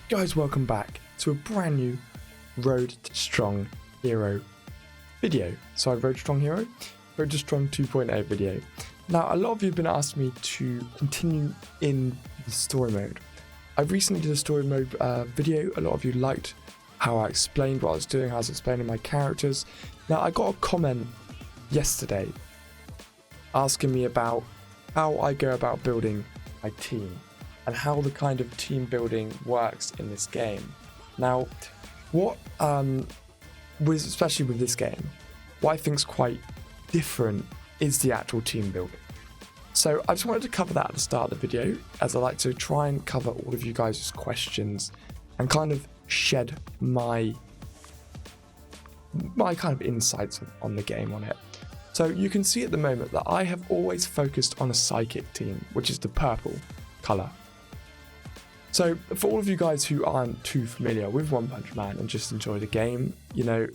Guys, welcome back to a brand new Road to Strong Hero video. Sorry, Road to Strong Hero? Road to Strong 2.0 video. Now, a lot of you have been asking me to continue in the story mode. I recently did a story mode video. A lot of you liked how I explained what I was doing, how I was explaining my characters. Now, I got a comment yesterday asking me about how I go about building my team and how the kind of team building works in this game. Now, what especially with this game, what I think is quite different is the actual team building. So I just wanted to cover that at the start of the video, as I like to try and cover all of you guys' questions and kind of shed my kind of insights on the game on it. So you can see at the moment that I have always focused on a psychic team, which is the purple color. So for all of you guys who aren't too familiar with One Punch Man and just enjoy the game, you know,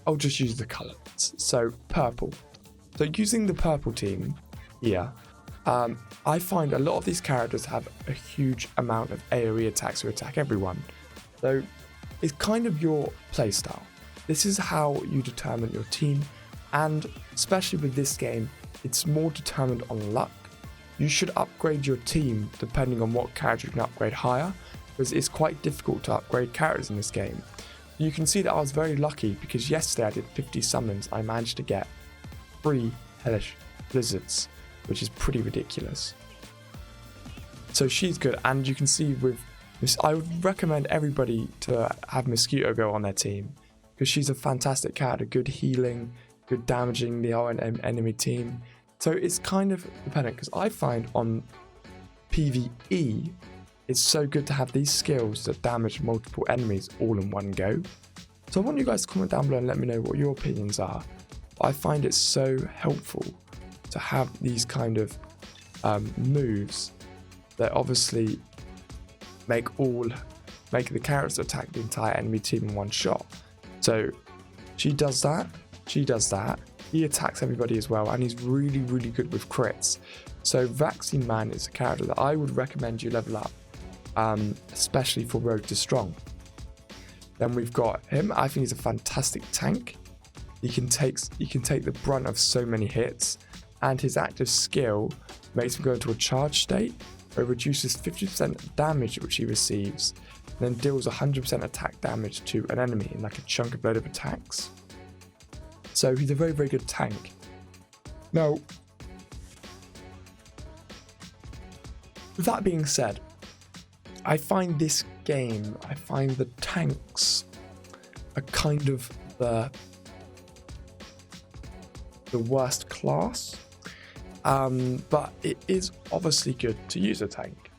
I'll just use the colors. So purple. So using the purple team here, I find a lot of these characters have a huge amount of AoE attacks who attack everyone. So it's kind of your playstyle. This is how you determine your team, and especially with this game, it's more determined on luck. You should upgrade your team depending on what character you can upgrade higher, because it's quite difficult to upgrade characters in this game. You can see that I was very lucky because yesterday I did 50 summons. I managed to get 3 hellish blizzards, which is pretty ridiculous. So she's good, and you can see with this, I would recommend everybody to have Mosquito Girl on their team because she's a fantastic character, good healing, good damaging the enemy team. So it's kind of dependent, because I find on PvE it's so good to have these skills that damage multiple enemies all in one go. So I want you guys to comment down below and let me know what your opinions are. I find it so helpful to have these kind of moves that obviously make the characters attack the entire enemy team in one shot. So she does that, he attacks everybody as well, and he's really, really good with crits. So Vaccine Man is a character that I would recommend you level up, especially for Road to Strong. Then we've got him. I think he's a fantastic tank. He can take the brunt of so many hits, and his active skill makes him go into a charge state where it reduces 50% damage which he receives, and then deals 100% attack damage to an enemy in like a chunk of load of attacks. So he's a very, very good tank. Now, with that being said, I find this game, I find the tanks are kind of the worst class, but it is obviously good to use a tank.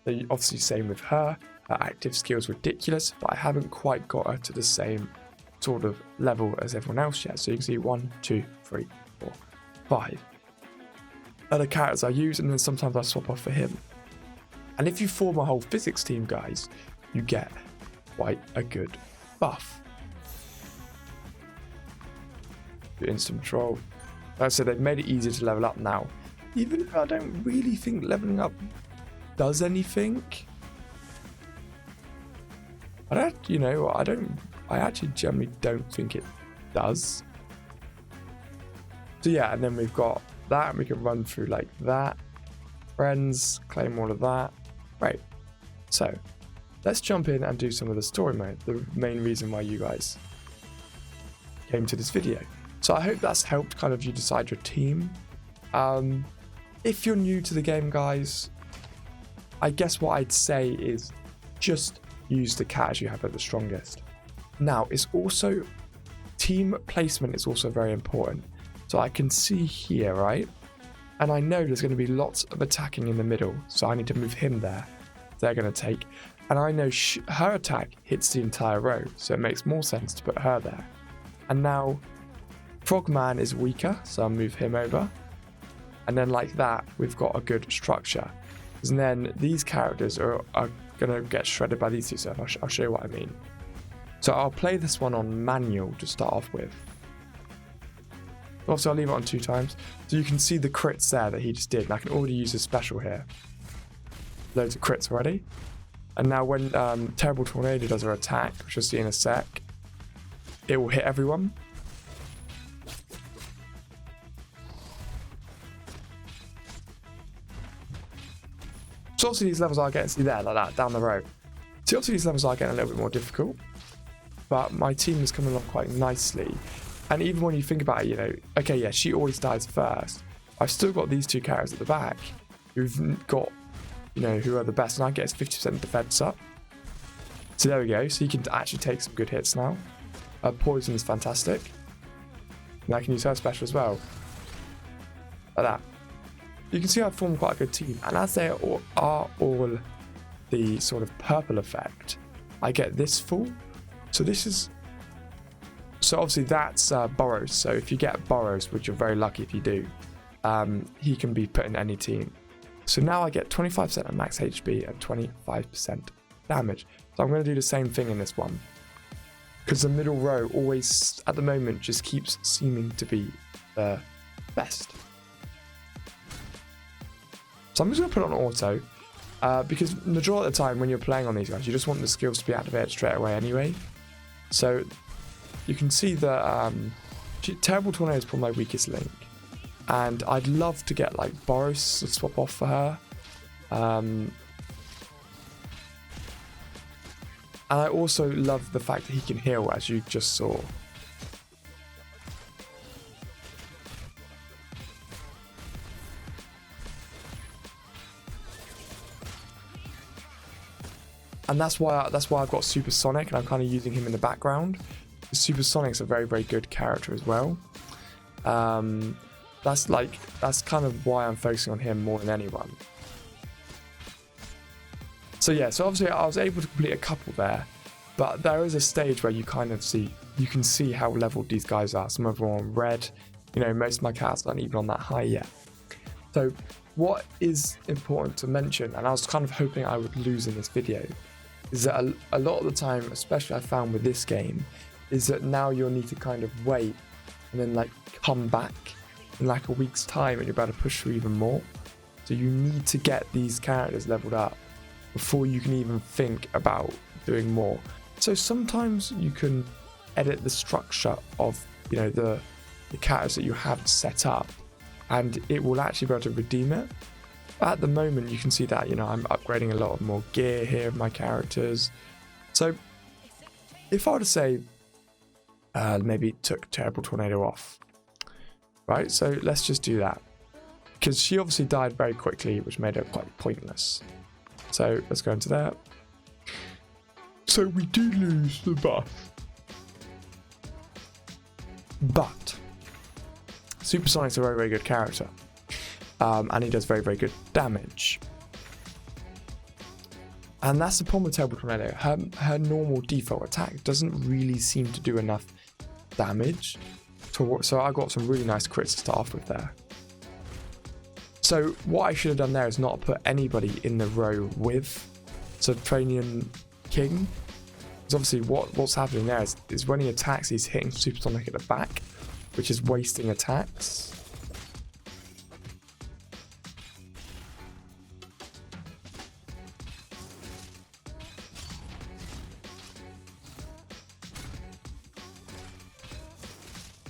So obviously same with her active skill is ridiculous, but I haven't quite got her to the same sort of level as everyone else yet. So you can see 1, 2, 3, 4, 5 other characters I use, and then sometimes I swap off for him. And if you form a whole physics team, guys, you get quite a good buff. Good instant control. Like I said, they've made it easier to level up now, even if I don't really think leveling up does anything. I actually generally don't think it does. So yeah, and then we've got that, and we can run through like that. Friends, claim all of that. Right. So let's jump in and do some of the story mode, the main reason why you guys came to this video. So I hope that's helped kind of you decide your team. If you're new to the game, guys, I guess what I'd say is just use the cat as you have at the strongest. Now, it's also team placement is also very important. So I can see here, right? And I know there's going to be lots of attacking in the middle, so I need to move him there. They're going to take, and I know her attack hits the entire row, so it makes more sense to put her there. And now Frogman is weaker, so I'll move him over. And then like that, we've got a good structure. And then these characters are going to get shredded by these two, so I'll show you what I mean. So I'll play this one on manual to start off with. Also, I'll leave it on 2 times. So you can see the crits there that he just did. And I can already use his special here. Loads of crits already. And now when Terrible Tornado does her attack, which you'll see in a sec, it will hit everyone. So obviously these levels are getting, see there, like that, down the road. So obviously these levels are getting a little bit more difficult, but my team is coming along quite nicely. And even when you think about it, you know, okay, yeah, she always dies first. I've still got these two characters at the back who've got, you know, who are the best, and I get 50% defense up. So there we go. So you can actually take some good hits now. Poison is fantastic. And I can use her special as well. Like that. You can see I've formed quite a good team. And as they are all the sort of purple effect, I get this full. So this is... So obviously that's Burrows. So if you get Burrows, which you're very lucky if you do, he can be put in any team. So now I get 25% of max HP and 25% damage. So I'm going to do the same thing in this one. Because the middle row always, at the moment, just keeps seeming to be the best. So I'm just going to put it on auto. Because majority of the time when you're playing on these guys, you just want the skills to be activated straight away anyway. So you can see that Terrible Tornado is probably my weakest link. And I'd love to get like Boris to swap off for her. And I also love the fact that he can heal, as you just saw. And that's why I've got Supersonic, and I'm kind of using him in the background. Supersonic's a very, very good character as well. That's kind of why I'm focusing on him more than anyone. So yeah, so obviously I was able to complete a couple there, but there is a stage where you can see how leveled these guys are. Some of them are on red, you know, most of my cats aren't even on that high yet. So what is important to mention, and I was kind of hoping I would lose in this video, is that a lot of the time, especially I found with this game, is that now you'll need to kind of wait and then like come back in like a week's time and you're about to push through even more. So you need to get these characters leveled up before you can even think about doing more. So sometimes you can edit the structure of, you know, the characters that you have set up, and it will actually be able to redeem it. But at the moment you can see that, you know, I'm upgrading a lot of more gear here of my characters. So if I were to say maybe took Terrible Tornado off, right? So let's just do that, because she obviously died very quickly, which made her quite pointless. So let's go into that. So we do lose the buff, but Supersonic's a very, very good character, and he does very, very good damage. And that's the problem with Terrible Tornado. Her normal default attack doesn't really seem to do enough damage. So I got some really nice crits to start off with there. So what I should have done there is not put anybody in the row with Subterranean King. Because obviously what's happening there is when he attacks, he's hitting Supersonic at the back, which is wasting attacks.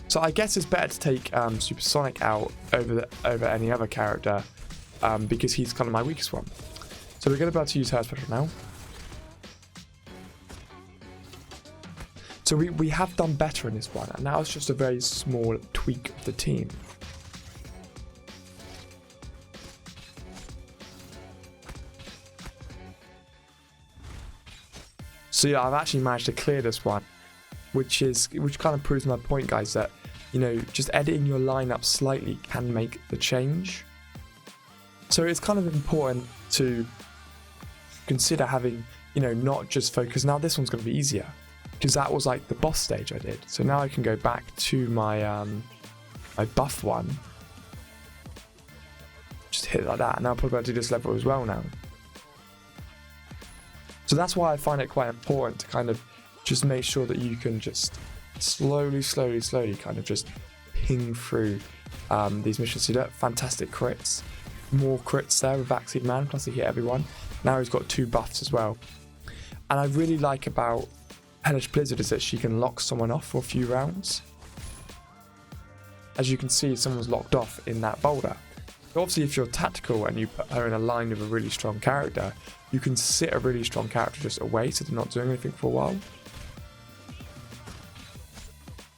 So I guess it's better to take Supersonic out over any other character, because he's kind of my weakest one. So we're going to be able to use her special now. So we have done better in this one, and now it's just a very small tweak of the team. So yeah, I've actually managed to clear this one, which kind of proves my point, guys, that, you know, just editing your lineup slightly can make the change. So it's kind of important to consider having, you know, not just focus. Now this one's going to be easier, because that was like the boss stage I did. So now I can go back to my my buff one, just hit it like that, and I'll probably do this level as well now. So that's why I find it quite important to kind of just make sure that you can just slowly kind of just ping through these missions. So you get fantastic crits, more crits there with Vaccine Man, plus he hit everyone. Now he's got 2 buffs as well. And I really like about Hellish Blizzard is that she can lock someone off for a few rounds. As you can see, someone's locked off in that boulder. So obviously, if you're tactical and you put her in a line with a really strong character, you can sit a really strong character just away so they're not doing anything for a while.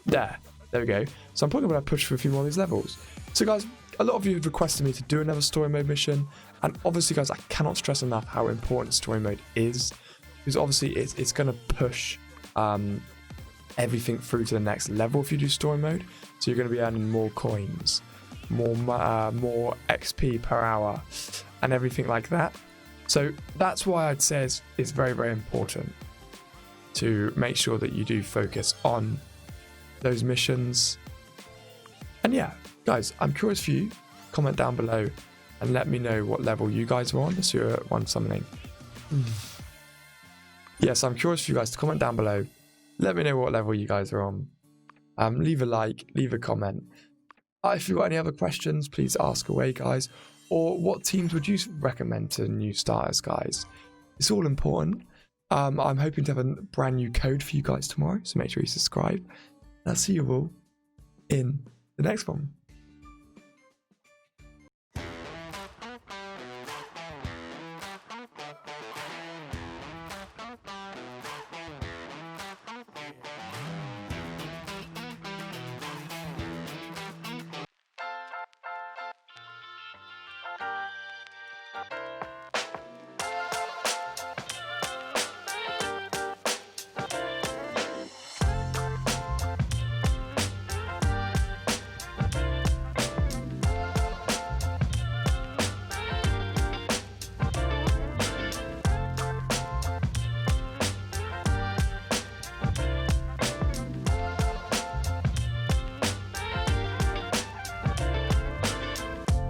There we go. So I'm probably going to push for a few more of these levels. So guys, a lot of you have requested me to do another story mode mission, and obviously guys, I cannot stress enough how important story mode is, because obviously it's going to push everything through to the next level if you do story mode. So you're going to be earning more coins, more XP per hour, and everything like that. So that's why I'd say it's very, very important to make sure that you do focus on those missions. And yeah, guys, I'm curious for you. Comment down below and let me know what level you guys were on as you're at 1 summoning. Yes, I'm curious for you guys to comment down below. Let me know what level you guys are on. Leave a like, leave a comment. If you've got any other questions, please ask away, guys. Or what teams would you recommend to new starters, guys? It's all important. I'm hoping to have a brand new code for you guys tomorrow, so make sure you subscribe. And I'll see you all in the next one.